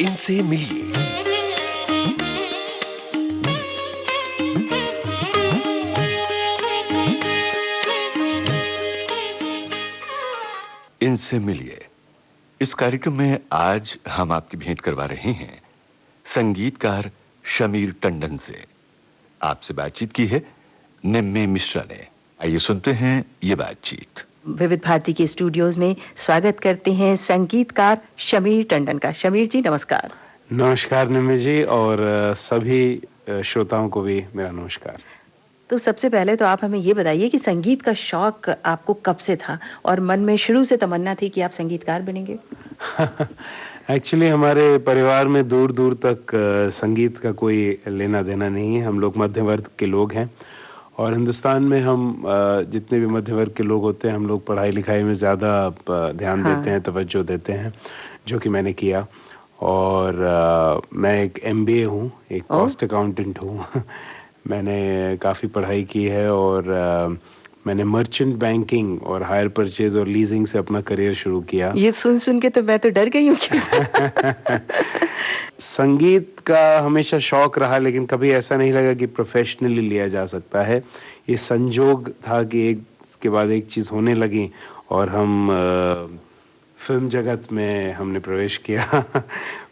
इनसे मिलिए। इनसे मिलिए। इस कार्यक्रम में आज हम आपकी भेंट करवा रहे हैं संगीतकार शमीर टंडन से। आपसे बातचीत की है निम्मे मिश्रा ने। आइए सुनते हैं ये बातचीत। विविध भारती के स्टूडियोज में स्वागत करते हैं संगीतकार शमीर टंडन का। शमीर जी नमस्कार। नमस्कार निम्मे जी, और सभी श्रोताओं को भी मेरा नमस्कार। तो सबसे पहले तो आप हमें ये बताइए कि संगीत का शौक आपको कब से था और मन में शुरू से तमन्ना थी कि आप संगीतकार बनेंगे? एक्चुअली हमारे परिवार में दूर दूर तक संगीत का कोई लेना देना नहीं है। हम लोग मध्य वर्ग के लोग हैं और हिंदुस्तान में हम जितने भी मध्य वर्ग के लोग होते हैं, हम लोग पढ़ाई लिखाई में ज़्यादा ध्यान देते हैं, तवज्जो देते हैं, जो कि मैंने किया। और मैं एक MBA हूँ, एक कॉस्ट अकाउंटेंट हूँ। मैंने काफ़ी पढ़ाई की है और मैंने मर्चेंट बैंकिंग और हायर परचेज और लीजिंग से अपना करियर शुरू किया। ये सुन के तो मैं तो डर गई हूँ। संगीत का हमेशा शौक रहा, लेकिन कभी ऐसा नहीं लगा कि प्रोफेशनली लिया जा सकता है। ये संजोग था कि एक के बाद एक चीज़ होने लगी और हम फिल्म जगत में हमने प्रवेश किया।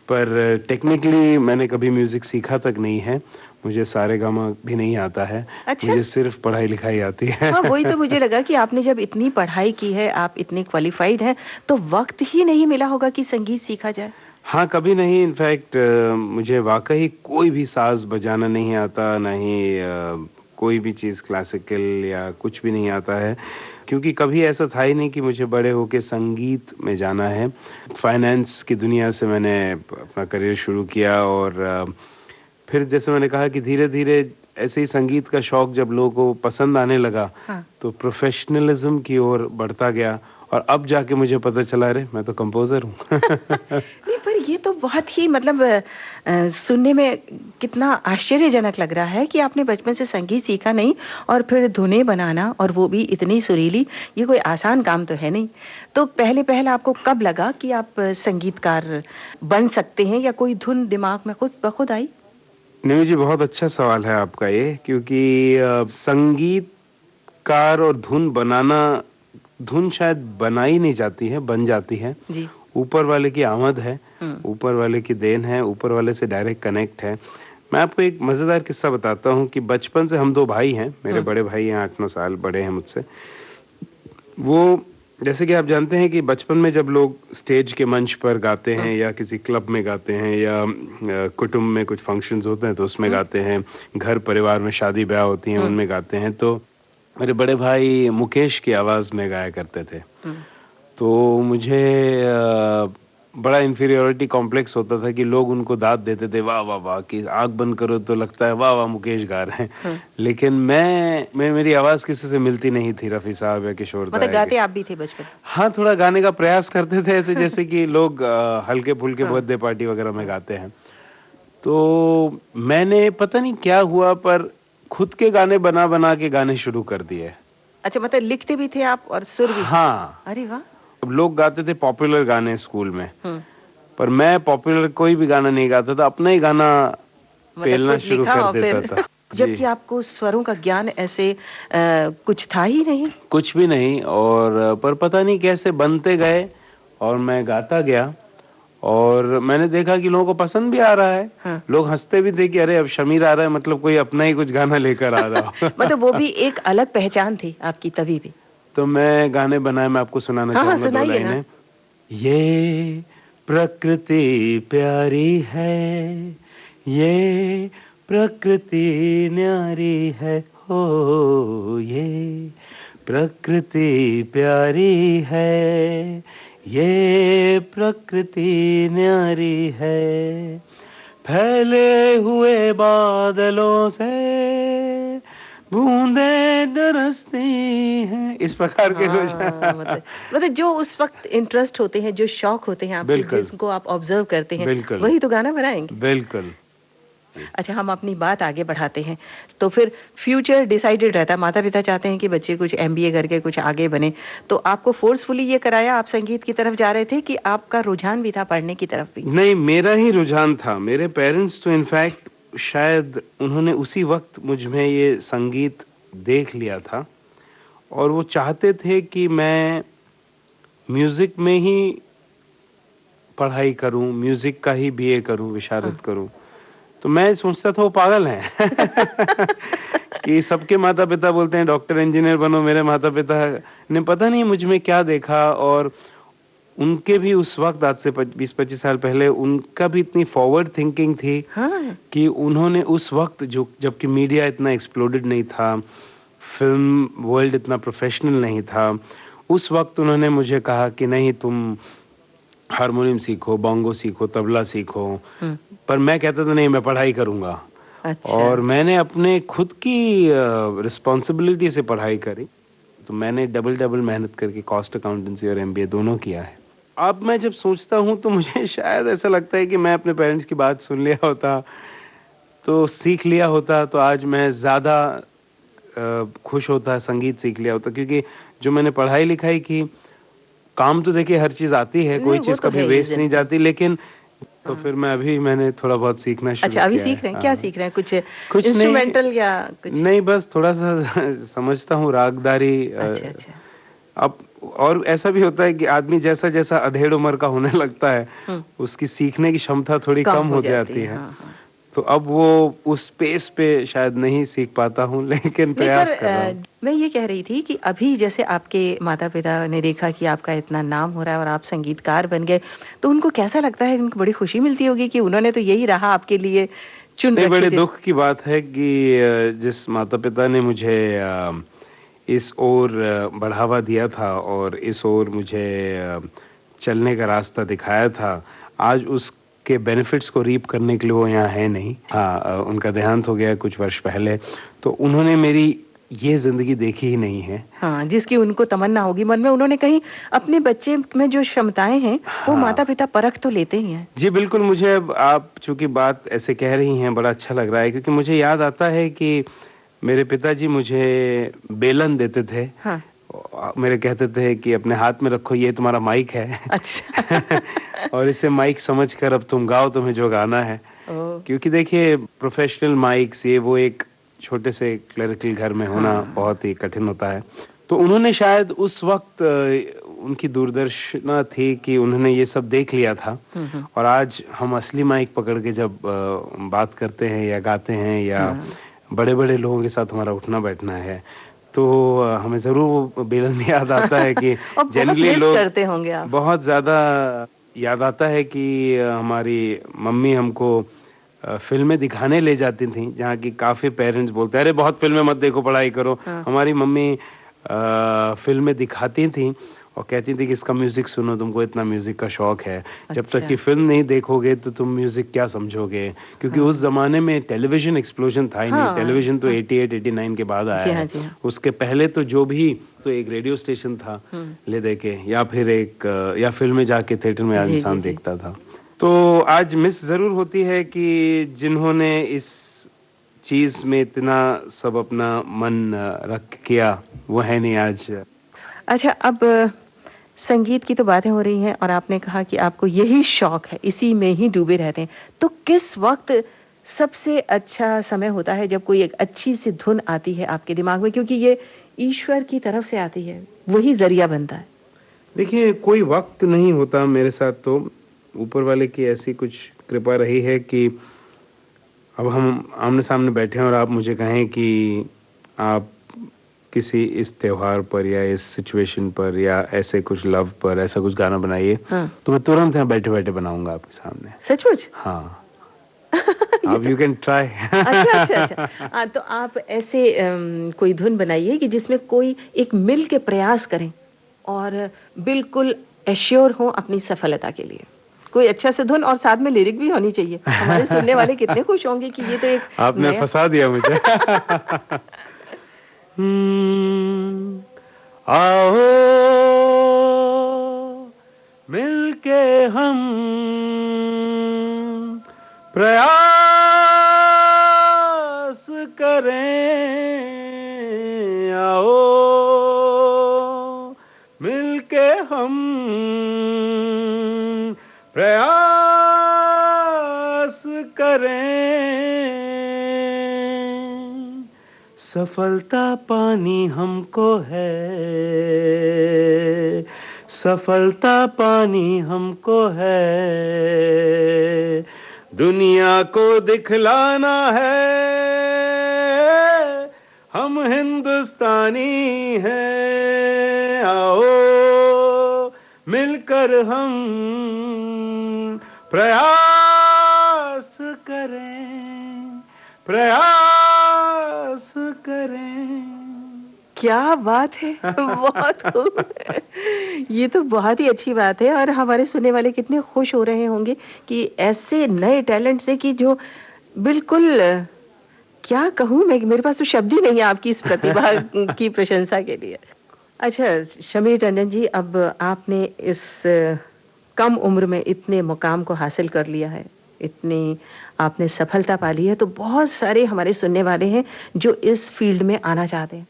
पर टेक्निकली मैंने कभी म्यूज़िक सीखा तक नहीं है। मुझे सारेगामा भी नहीं आता है। अच्छा? मुझे सिर्फ पढ़ाई लिखाई आती है। हाँ, वही तो मुझे लगा कि आपने जब इतनी पढ़ाई की है, आप इतने क्वालिफाइड हैं, तो वक्त ही नहीं मिला होगा कि संगीत सीखा जाए। हाँ, कभी नहीं। इनफैक्ट मुझे वाकई कोई भी साज बजाना नहीं आता, ना ही कोई भी चीज़ क्लासिकल या कुछ भी नहीं आता है, क्योंकि कभी ऐसा था ही नहीं कि मुझे बड़े होके संगीत में जाना है। फाइनेंस की दुनिया से मैंने अपना करियर शुरू किया और फिर जैसे मैंने कहा कि धीरे-धीरे ऐसे ही संगीत का शौक जब लोगों को पसंद आने लगा, हाँ। तो प्रोफेशनलिज्म की ओर बढ़ता गया और अब जाके मुझे पता चला, अरे मैं तो कंपोज़र हूँ। नहीं, पर ये तो बहुत ही मतलब सुनने में कितना आश्चर्यजनक लग रहा है कि आपने बचपन से संगीत सीखा नहीं और फिर धुनें बनाना, और वो भी इतनी सुरीली, ये कोई आसान काम तो है नहीं। तो पहले आपको कब लगा कि आप संगीतकार बन सकते हैं, या कोई धुन दिमाग में खुद ब खुद आई? नहीं जी, बहुत अच्छा सवाल है आपका ये, क्योंकि संगीतकार और धुन बनाना, धुन शायद बनाई नहीं जाती है, बन जाती है। जी। ऊपर वाले की आमद है, हुँ। ऊपर वाले की देन है, ऊपर वाले से डायरेक्ट कनेक्ट है। मैं आपको एक मज़ेदार किस्सा बताता हूँ कि बचपन से हम 2 भाई हैं, मेरे बड़े भाई हैं, 8-9 साल बड़े हैं मुझसे। वो, जैसे कि आप जानते हैं कि बचपन में जब लोग स्टेज के मंच पर गाते हैं या किसी क्लब में गाते हैं या कुटुंब में कुछ फंक्शंस होते हैं तो उसमें गाते हैं, घर परिवार में शादी ब्याह होती हैं उनमें गाते हैं, तो मेरे बड़े भाई मुकेश की आवाज़ में गाया करते थे। तो मुझे बड़ा इन्फीरियॉरिटी कॉम्प्लेक्स होता था कि लोग उनको दाद देते थे, वाह वाह वाह, कि आँख बंद करो तो लगता है वाह वाह मुकेश गा रहे हैं। लेकिन मेरी आवाज़ किसी से मिलती नहीं थी, रफ़ी साहब या किशोर दा मतलब या गाते आप भी थे बचपन में? हाँ, थोड़ा गाने का प्रयास करते थे, ऐसे जैसे कि लोग हल्के-फुल्के बर्थडे पार्टी वगैरह में गाते हैं। तो मैंने पता नहीं क्या हुआ, पर खुद के गाने बना-बना के गाने शुरू कर दिए। अच्छा, मतलब लिखते भी थे आप और सुर भी? हाँ। अरे वाह! अब लोग गाते थे पॉपुलर गाने स्कूल में, हुँ। पर मैं पॉपुलर कोई भी गाना नहीं गाता था, अपना ही गाना मतलब पेलना खुद शुरू लिखा कर और देता फिर था। जी, जबकि आपको स्वरों का ज्ञान ऐसे कुछ था ही नहीं? कुछ भी नहीं, और पर पता नहीं कैसे बनते गए और मैं गाता गया और मैंने देखा कि लोगों को पसंद भी आ रहा है। हाँ। लोग हँसते भी थे कि अरे अब शमीर आ रहा है, मतलब कोई अपना ही कुछ गाना लेकर आ रहा हो। मतलब वो भी एक अलग पहचान थी आपकी तभी भी। तो मैं गाने बनाए, मैं आपको सुनाना हाँ, हाँ, चाहूँगा 2 सुनाइए ना। लाइनें। ये प्रकृति प्यारी है, ये प्रकृति न्यारी है, हो ये प्रकृति प्यारी है, ये प्रकृति न्यारी है, फैले हुए बादलों से बूंदें बरसती हैं। इस प्रकार के कुछ। हाँ, मतलब जो उस वक़्त इंटरेस्ट होते हैं, जो शौक होते हैं आपके, बिल्कुल, जिनको आप ऑब्ज़र्व करते हैं, बिल्कुल, वही तो गाना बनाएँगे। बिल्कुल। अच्छा, हम अपनी बात आगे बढ़ाते हैं। तो फिर फ्यूचर डिसाइडेड रहता है, माता-पिता चाहते हैं कि बच्चे कुछ एमबीए करके कुछ आगे बने। तो आपको फोर्सफुली ये कराया, आप संगीत की तरफ जा रहे थे कि आपका रुझान भी था पढ़ने की तरफ भी? नहीं, मेरा ही रुझान था। मेरे पेरेंट्स तो इनफैक्ट शायद उन्होंने उसी वक़्त मुझ में ये संगीत देख लिया था और वो चाहते थे कि मैं म्यूज़िक में ही पढ़ाई करूँ, म्यूज़िक का ही बीए करूँ, हाँ। विशारद करूँ। तो मैं सोचता था वो पागल हैं कि सबके माता-पिता बोलते हैं डॉक्टर, इंजीनियर बनो, मेरे माता-पिता ने पता नहीं मुझ में क्या देखा और उनके भी उस वक़्त आज से 20-25 साल पहले उनका भी इतनी फॉरवर्ड थिंकिंग थी हाँ। कि उन्होंने उस वक़्त जो जबकि मीडिया इतना एक्सप्लोडेड नहीं था, फ़िल्म वर्ल्ड इतना प्रोफ़ेशनल नहीं था, उस वक़्त उन्होंने मुझे कहा कि नहीं तुम हारमोनियम सीखो, बोंगो सीखो, तबला सीखो। हुँ। पर मैं कहता था नहीं मैं पढ़ाई करूँगा अच्छा। और मैंने अपने खुद की रिस्पॉन्सिबिलिटी से पढ़ाई करी। तो मैंने डबल-डबल मेहनत करके कॉस्ट अकाउंटेंसी और एमबीए दोनों किया है। अब मैं जब सोचता हूँ तो मुझे शायद ऐसा लगता है कि मैं अपने पेरेंट्स की बात सुन लिया होता, तो सीख लिया होता तो आज मैं ज़्यादा खुश होता, संगीत सीख लिया होता क्योंकि जो मैंने पढ़ाई-लिखाई की, काम तो देखिए हर चीज़ आती है, नहीं, कोई वो चीज़ तो कभी है ही वेस्ट नहीं ज़िंदगी। जाती लेकिन तो हाँ। फिर मैंने थोड़ा बहुत सीखना शुरू अच्छा, अभी किया सीख है। रहे हैं? क्या हाँ, सीख रहे हैं? कुछ कुछ नहीं इंस्ट्रूमेंटल या कुछ? नहीं बस थोड़ा-सा समझता हूँ रागदारी अच्छा, अच्छा। अब और ऐसा भी होता है कि आदमी जैसा-जैसा अधेड़ उम्र का होने लगता है, हुँ। उसकी सीखने की क्षमता थोड़ी कम कम हो हो जाती जाती है। है। हाँ, हाँ। तो अब वो उस पेस पे शायद नहीं सीख पाता हूँ लेकिन नहीं पर प्रयास कर रहा हूँ। मैं ये कह रही थी कि अभी जैसे आपके माता-पिता ने देखा कि आपका इतना नाम हो रहा है और आप संगीतकार बन गए, तो उनको कैसा लगता है? उनको बड़ी खुशी मिलती होगी कि उन्होंने तो यही राह आपके लिए चुन नहीं, रखी बड़े थी। दुःख की बात है कि जिस माता-पिता ने मुझे इस ओर बढ़ावा दिया था और इस ओर मुझे चलने का रास्ता दिखाया था, आज उसके बेनिफिट्स को रीप करने के लिए वो यहाँ है नहीं। हाँ उनका देहांत हो गया कुछ वर्ष पहले, तो उन्होंने मेरी ये ज़िंदगी देखी ही नहीं है। हाँ, जिसकी उनको तमन्ना होगी मन में, उन्होंने कहीं अपने बच्चे में जो क्षमताएँ हैं, वो हाँ। माता-पिता परख तो लेते ही हैं। जी, बिल्कुल मुझे अब आप चूँकि बात ऐसे कह रही हैं, बड़ा अच्छा लग रहा है क्योंकि मुझे याद आता है कि मेरे पिताजी मुझे बेलन देते थे। हाँ। मेरे कहते थे कि अपने हाथ में रखो ये तुम्हारा माइक है अच्छा। और इसे माइक समझकर अब तुम गाओ तुम्हें जो गाना है। ओह! क्योंकि देखिए प्रोफ़ेशनल माइक्स ये वो एक छोटे से क्लरिकल घर में होना हाँ। बहुत ही कठिन होता है। तो उन्होंने शायद उस वक़्त उनकी दूरदर्शिता थी कि उन्होंने ये सब देख लिया था हुँ, हुँ। और आज हम असली माइक पकड़ के जब बात करते हैं या गाते हैं या हाँ। बड़े-बड़े लोगों के साथ हमारा उठना-बैठना है, तो हमें ज़रूर वो बेलन याद आता है कि और बहुत जनरली मिस लोग करते होंगे आप। बहुत ज़्यादा याद आता है कि हमारी मम्मी हमको फ़िल्में दिखाने ले जाती थीं, जहाँ की काफ़ी पेरेंट्स बोलते हैं, "अरे! बहुत फ़िल्में मत देखो, पढ़ाई करो।" हाँ। हमारी मम्मी फ़िल्में दिखाती थीं और कहती थी कि इसका म्यूज़िक सुनो, तुमको इतना म्यूज़िक का शौक है। जब तक अच्छा। कि फ़िल्म नहीं देखोगे तो तुम म्यूज़िक क्या समझोगे? क्योंकि उस हाँ। ज़माने में टेलीविज़न एक्सप्लोजन था ही नहीं, हाँ, टेलीविज़न तो हाँ। 88-89 के बाद आया जी हाँ, है। जी हाँ। उसके पहले तो जो भी तो एक रेडियो स्टेशन था, हुँ। ले दे के या फिर एक या फ़िल्में जाके थिएटर में जी, जी, इंसान जी। देखता था। तो आज मिस ज़रूर होती है कि जिन्होंने इस चीज़ में इतना सब अपना मन रख किया, वो है नहीं आज। अच्छा, अब संगीत की तो बातें हो रही हैं और आपने कहा कि आपको यही शौक है, इसी में ही डूबे रहते हैं। तो किस वक़्त सबसे अच्छा समय होता है जब कोई एक अच्छी-सी धुन आती है आपके दिमाग में? क्योंकि ये ईश्वर की तरफ से आती है, वही ज़रिया बनता है। देखिए, कोई वक़्त नहीं होता मेरे साथ तो, ऊपर वाले की ऐसी कुछ कृपा रही है कि अब हम आमने-सामने बैठे हैं और आप मुझे कहें कि आप किसी इस त्योहार पर या इस सिचुएशन पर या ऐसे कुछ लव पर ऐसा कुछ गाना बनाइए, हाँ। तो मैं तुरंत यहाँ बैठे-बैठे बनाऊँगा आपके सामने। सचमुच? हाँ, ये अब तो यू कैन ट्राई। अच्छा, अच्छा, अच्छा। तो आप ऐसे कोई धुन बनाइए कि जिसमें कोई एक मिल के प्रयास करें और बिल्कुल एश्योर हों अपनी सफलता के लिए। कोई अच्छा सा धुन और साथ में लिरिक भी होनी चाहिए। हमारे सुनने वाले कितने खुश होंगे कि ये तो एक आपने नया फँसा दिया मुझे। हुँ, आओ मिलके हम प्रयास करें, आओ मिलके हम प्रयास करें। सफलता पानी हमको है, सफलता पानी हमको है, दुनिया को दिखलाना है हम हिंदुस्तानी हैं। आओ मिलकर हम प्रयास करें, प्रयास करें। क्या बात है, बहुत खूब। ये तो बहुत ही अच्छी बात है और हमारे सुनने वाले कितने खुश हो रहे होंगे कि ऐसे नए टैलेंट से कि जो बिल्कुल क्या कहूँ मैं, मेरे पास तो शब्द ही नहीं है आपकी इस प्रतिभा की प्रशंसा के लिए। अच्छा शमीर टंडन जी, अब आपने इस कम उम्र में इतने मुकाम को हासिल कर लिया है, इतनी आपने सफलता पा ली है, तो बहुत सारे हमारे सुनने वाले हैं जो इस फील्ड में आना चाहते हैं,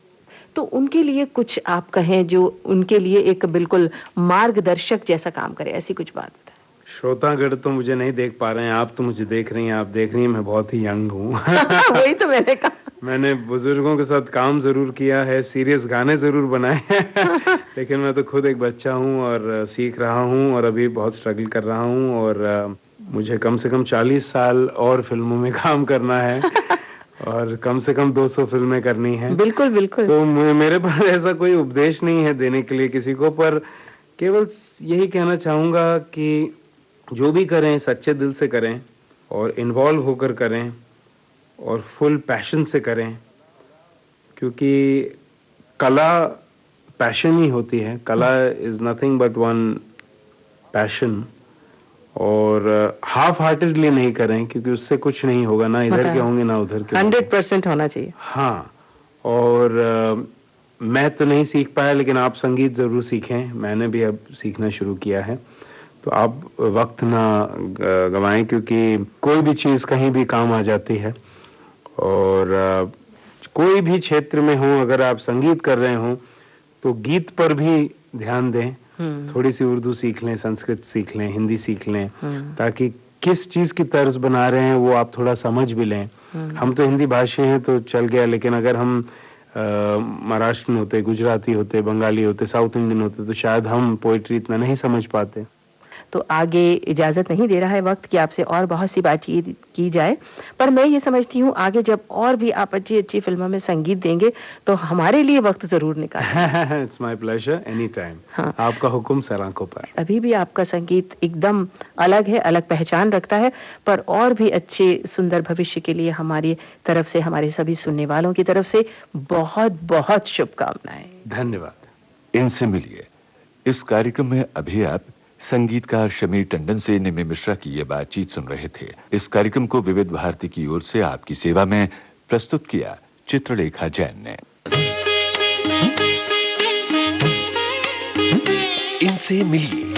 तो उनके लिए कुछ आप कहें जो उनके लिए एक बिल्कुल मार्गदर्शक जैसा काम करे, ऐसी कुछ बात बताएं। श्रोतागण तो मुझे नहीं देख पा रहे हैं, आप तो मुझे देख रही हैं, आप देख रही हैं मैं बहुत ही यंग हूँ। वही तो मैंने कहा। मैंने बुजुर्गों के साथ काम जरूर किया है, सीरियस गाने जरूर बनाए हैं, लेकिन मैं तो खुद एक बच्चा हूँ और सीख रहा हूँ और अभी बहुत स्ट्रगल कर रहा हूँ और मुझे कम से कम 40 साल और फिल्मों में काम करना है और कम से कम 200 फिल्में करनी है। बिल्कुल बिल्कुल। तो मेरे पास ऐसा कोई उपदेश नहीं है देने के लिए किसी को, पर केवल यही कहना चाहूंगा कि जो भी करें सच्चे दिल से करें और इन्वॉल्व होकर करें और फुल पैशन से करें, क्योंकि कला पैशन ही होती है, कला is nothing but one passion. और हाफ हार्टेडली नहीं करें क्योंकि उससे कुछ नहीं होगा, ना इधर के होंगे ना उधर के। 100% होना चाहिए। हाँ, और मैं तो नहीं सीख पाया, लेकिन आप संगीत जरूर सीखें, मैंने भी अब सीखना शुरू किया है। तो आप वक्त ना गवाएं, क्योंकि कोई भी चीज कहीं भी काम आ जाती है और कोई भी क्षेत्र में हो, अगर आप संगीत कर रहे हो तो गीत पर भी ध्यान दें। थोड़ी सी उर्दू सीख लें, संस्कृत सीख लें, हिंदी सीख लें, ताकि किस चीज की तर्ज बना रहे हैं वो आप थोड़ा समझ भी लें। हम तो हिंदी भाषी हैं तो चल गया, लेकिन अगर हम महाराष्ट्र में होते, गुजराती होते, बंगाली होते, साउथ इंडियन होते, तो शायद हम पोइट्री इतना नहीं समझ पाते। तो आगे इजाजत नहीं दे रहा है वक्त कि आपसे और बहुत सी बातचीत की जाए, पर मैं ये समझती हूँ आगे जब और भी आप अच्छी अच्छी फिल्मों में संगीत देंगे तो हमारे लिए वक्त जरूर निकालें। It's my pleasure, any time. हाँ। आपका हुक्म सर आंखों पर। अभी भी आपका संगीत एकदम अलग है, अलग पहचान रखता है, पर और भी अच्छे सुंदर भविष्य के लिए हमारी तरफ से, हमारे सभी सुनने वालों की तरफ से बहुत बहुत शुभकामनाएं। धन्यवाद। इनसे मिलिए। इस कार्यक्रम में अभी आप संगीतकार शमीर टंडन से निम्मे मिश्रा की ये बातचीत सुन रहे थे। इस कार्यक्रम को विविध भारती की ओर से आपकी सेवा में प्रस्तुत किया चित्रलेखा जैन ने। इनसे मिलिए